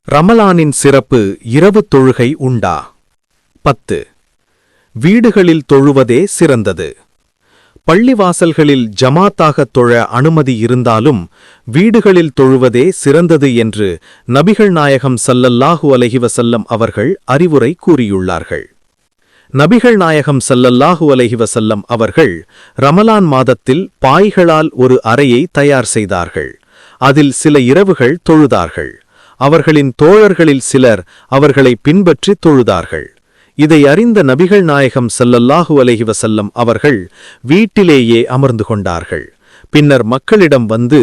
ரமலானின் சிறப்பு இரவு தொழுகை உண்டா? 10. வீடுகளில் தொழுவதே சிறந்தது. பள்ளிவாசல்களில் ஜமாத்தாகத் தொழ அனுமதி இருந்தாலும் வீடுகளில் தொழுவதே சிறந்தது என்று நபிகள் நாயகம் ஸல்லல்லாஹு அலைஹி வஸல்லம் அவர்கள் அறிவுரை கூறியுள்ளார்கள். நபிகள் நாயகம் ஸல்லல்லாஹு அலைஹி வஸல்லம் அவர்கள் ரமலான் மாதத்தில் பாய்களால் ஒரு அறையை தயார் செய்தார்கள். அதில் சில இரவுகள் தொழுதார்கள். அவர்களின் தோழர்களில் சிலர் அவர்களை பின்பற்றி தொழுதார்கள். இதை அறிந்த நபிகள் நாயகம் ஸல்லல்லாஹு அலைஹி வஸல்லம் அவர்கள் வீட்டிலேயே அமர்ந்து கொண்டார்கள். பின்னர் மக்களிடம் வந்து,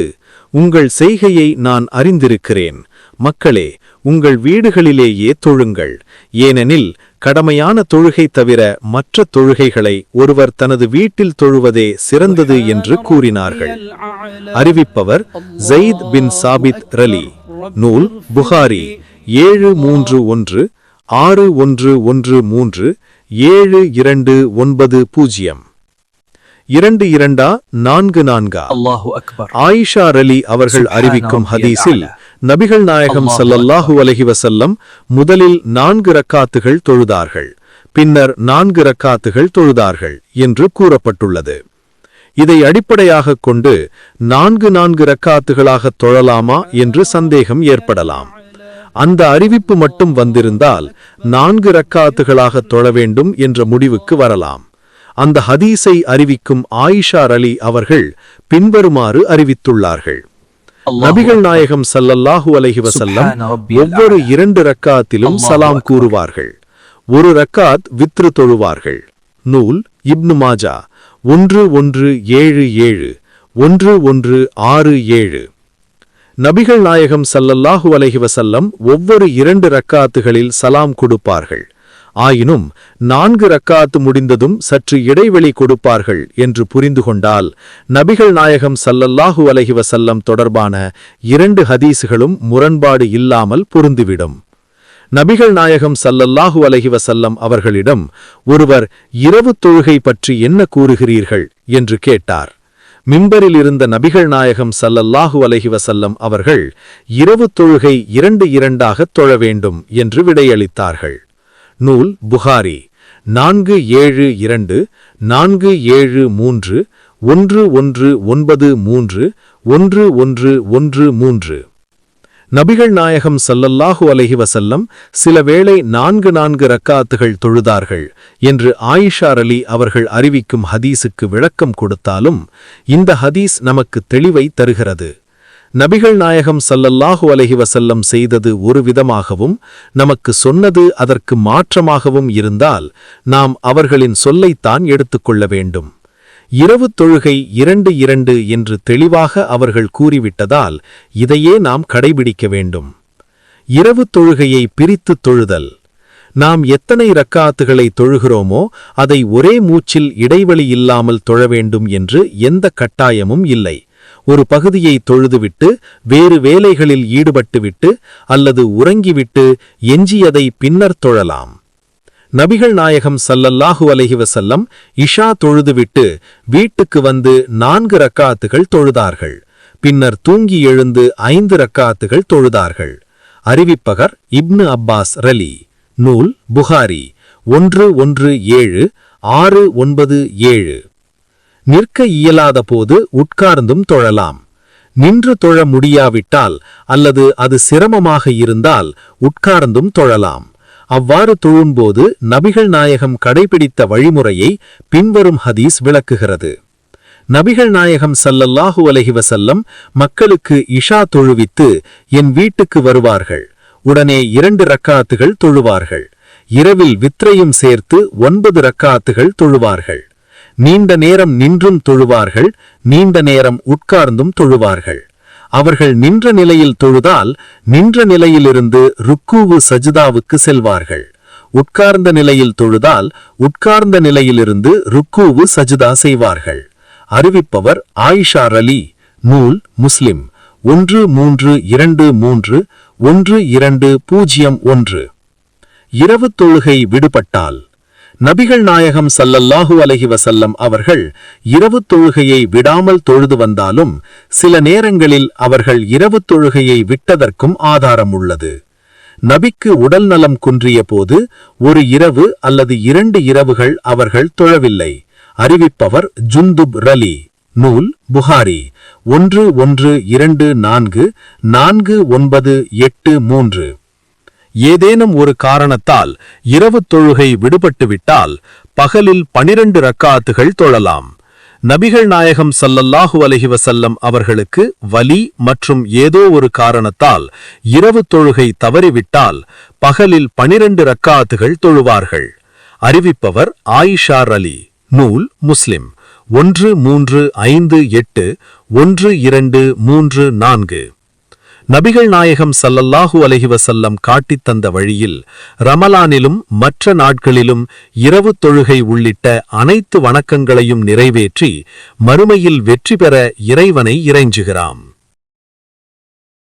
உங்கள் செய்கையை நான் அறிந்திருக்கிறேன். மக்களே, உங்கள் வீடுகளிலேயே தொழுங்கள். ஏனெனில் கடமையான தொழுகை தவிர மற்ற தொழுகைகளை ஒருவர் தனது வீட்டில் தொழுவதே சிறந்தது என்று கூறினார்கள். அறிவிப்பவர் ஸைத் பின் சாபித் ரலி. நூல் புகாரி 731 6113 7290 2244. அல்லாஹு அக்பர். ஆயிஷா ரலி அவர்கள் அறிவிக்கும் ஹதீஸில் நபிகள் நாயகம் ஸல்லல்லாஹு அலைஹி வஸல்லம் முதலில் 4 ரக்காத்துகள் தொழுதார்கள், பின்னர் 4 ரக்காத்துகள் தொழுதார்கள் என்று கூறப்பட்டுள்ளது. இதை அடிப்படையாகக் கொண்டு 4 ரக்காத்துகளாக தொழலாமா என்று சந்தேகம் ஏற்படலாம். அந்த அறிவிப்பு மட்டும் வந்திருந்தால் 4 ரக்காத்துகளாக தொழ வேண்டும் என்ற முடிவுக்கு வரலாம். அந்த ஹதீஸை அறிவிக்கும் ஆயிஷா ரலி அவர்கள் பின்வருமாறு அறிவித்துள்ளார்கள். நபிகள் நாயகம் ஸல்லல்லாஹு அலைஹி வஸல்லம் ஒவ்வொரு 2 ரக்காத்திலும் சலாம் கூறுவார்கள். ஒரு ரக்காத் வித்ரு தொழுவார்கள். நூல் இப்னு மாஜா 1177 1167. நபிகள் நாயகம் ஸல்லல்லாஹு அலைஹி வஸல்லம் ஒவ்வொரு 2 ரக்காத்துகளில் சலாம் கொடுப்பார்கள். ஆயினும் 4 ரக்காத்து முடிந்ததும் சற்று இடைவெளி கொடுப்பார்கள் என்று புரிந்து கொண்டால் நபிகள் நாயகம் ஸல்லல்லாஹு அலைஹி வஸல்லம் தொடர்பான 2 ஹதீஸுகளும் முரண்பாடு இல்லாமல் பொருந்திவிடும். நபிகள் நாயகம் ஸல்லல்லாஹு அலைஹி வஸல்லம் அவர்களிடம் ஒருவர் இரவு தொழுகை பற்றி என்ன கூறுகிறீர்கள் என்று கேட்டார். மிம்பரில் இருந்த நபிகள் நாயகம் ஸல்லல்லாஹு அலைஹி வஸல்லம் அவர்கள் இரவு தொழுகை 2 தொழ வேண்டும் என்று விடையளித்தார்கள். நூல் புகாரி 472 473 1193 1113. நபிகள் நாயகம் ஸல்லல்லாஹு அலைஹி வஸல்லம் சில வேளை 4 ரக்காத்துகள் தொழுதார்கள் என்று ஆயிஷா ரலி அவர்கள் அறிவிக்கும் ஹதீஸுக்கு விளக்கம் கொடுத்தாலும் இந்த ஹதீஸ் நமக்கு தெளிவை தருகிறது. நபிகள் நாயகம் ஸல்லல்லாஹு அலைஹி வஸல்லம் செய்தது ஒரு விதமாகவும் நமக்கு சொன்னது அதற்கு மாற்றமாகவும் இருந்தால் நாம் அவர்களின் சொல்லைத்தான் எடுத்துக்கொள்ள வேண்டும். இரவு தொழுகை 2 என்று தெளிவாக அவர்கள் கூறிவிட்டதால் இதையே நாம் கடைபிடிக்க வேண்டும். இரவு தொழுகையை பிரித்து தொழுதல். நாம் எத்தனை ரக்காத்துகளை தொழுகிறோமோ அதை ஒரே மூச்சில் இடைவெளி இல்லாமல் தொழ வேண்டும் என்று எந்த கட்டாயமும் இல்லை. ஒரு பகுதியை தொழுதுவிட்டு வேறு வேலைகளில் ஈடுபட்டுவிட்டு அல்லது உறங்கிவிட்டு எஞ்சியதை பின்னர் தொழலாம். நபிகள் நாயகம் ஸல்லல்லாஹு அலைஹி வஸல்லம் இஷா தொழுதுவிட்டு வீட்டுக்கு வந்து 4 ரக்காத்துகள் தொழுதார்கள். பின்னர் தூங்கி எழுந்து 5 ரக்காத்துகள் தொழுதார்கள். அறிவிப்பகர் இப்னு அப்பாஸ் ரலி. நூல் புகாரி 117 697. நிற்க இயலாத போது உட்கார்ந்தும் தொழலாம். நின்று தொழ முடியாவிட்டால் அல்லது அது சிரமமாக இருந்தால் உட்கார்ந்தும் தொழலாம். அவ்வாறு தொழும்போது நபிகள் நாயகம் கடைபிடித்த வழிமுறையை பின்வரும் ஹதீஸ் விளக்குகிறது. நபிகள் நாயகம் ஸல்லல்லாஹு அலைஹி வஸல்லம் மக்களுக்கு இஷா தொழுவித்து என் வீட்டுக்கு வருவார்கள். உடனே 2 ரக்காத்துகள் தொழுவார்கள். இரவில் வித்ரையும் சேர்த்து 9 ரக்காத்துகள் தொழுவார்கள். நீண்ட நேரம் நின்றும் தொழுவார்கள், நீண்ட நேரம் உட்கார்ந்தும் தொழுவார்கள். அவர்கள் நின்ற நிலையில் தொழுதால் நின்ற நிலையிலிருந்து ருக்கூவு சஜ்தாவுக்கு செல்வார்கள். உட்கார்ந்த நிலையில் தொழுதால் உட்கார்ந்த நிலையிலிருந்து ருக்கூவு சஜ்தா செய்வார்கள். அறிவிப்பவர் ஆயிஷா ரலி. நூல் முஸ்லிம் 1323 1201. இரவு தொழுகை விடுபட்டால். நபிகள் நாயகம் ஸல்லல்லாஹு அலைஹி வஸல்லம் அவர்கள் இரவு தொழுகையை விடாமல் தொழுது வந்தாலும் சில நேரங்களில் அவர்கள் இரவு தொழுகையை விட்டதற்கும் ஆதாரம் உள்ளது. நபிக்கு உடல் நலம் குன்றிய போது ஒரு இரவு அல்லது 2 இரவுகள் அவர்கள் தொழவில்லை. அறிவிப்பவர் ஜுந்துப் ரலி. நூல் புகாரி 11244983. ஏதேனும் ஒரு காரணத்தால் இரவு தொழுகை விடுபட்டுவிட்டால் பகலில் 12 ரக்காத்துகள் தொழலாம். நபிகள் நாயகம் ஸல்லல்லாஹு அலைஹி வஸல்லம் அவர்களுக்கு வலி மற்றும் ஏதோ ஒரு காரணத்தால் இரவு தொழுகை தவறிவிட்டால் பகலில் 12 ரக்காத்துகள் தொழுவார்கள். அறிவிப்பவர் ஆயிஷா ரலி. நூல் முஸ்லிம் 13581234. நபிகள் நாயகம் ஸல்லல்லாஹு அலைஹி வஸல்லம் காட்டித் தந்த வழியில் ரமலானிலும் மற்ற நாட்களிலும் இரவு தொழுகை உள்ளிட்ட அனைத்து வணக்கங்களையும் நிறைவேற்றி மறுமையில் வெற்றி பெற இறைவனை இறைஞ்சுகிறாம்.